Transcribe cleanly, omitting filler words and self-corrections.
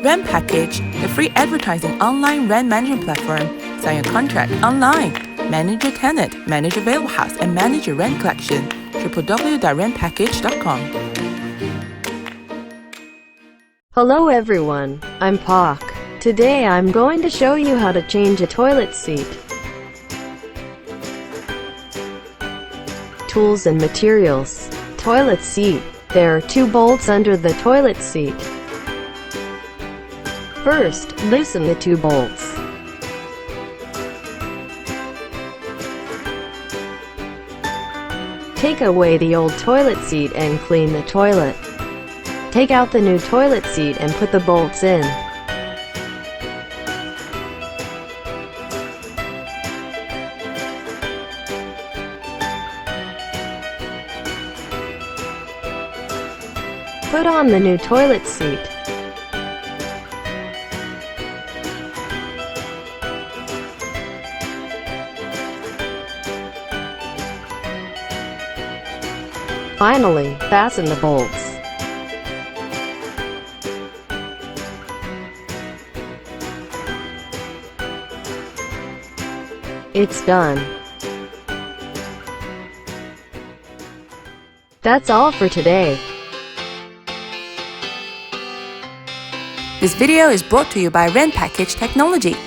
RentPackage, the free advertising online rent management platform. Sign your contract online. Manage your tenant, manage your available house, and manage your rent collection. www.rentpackage.com. Hello everyone, I'm Pak. Today I'm going to show you how to change a toilet seat. Tools and materials. Toilet seat. There are 2 bolts under the toilet seat. First, loosen the 2 bolts. Take away the old toilet seat and clean the toilet. Take out the new toilet seat and put the bolts in. Put on the new toilet seat. Finally, fasten the bolts. It's done. That's all for today. This video is brought to you by RentPackage Technology.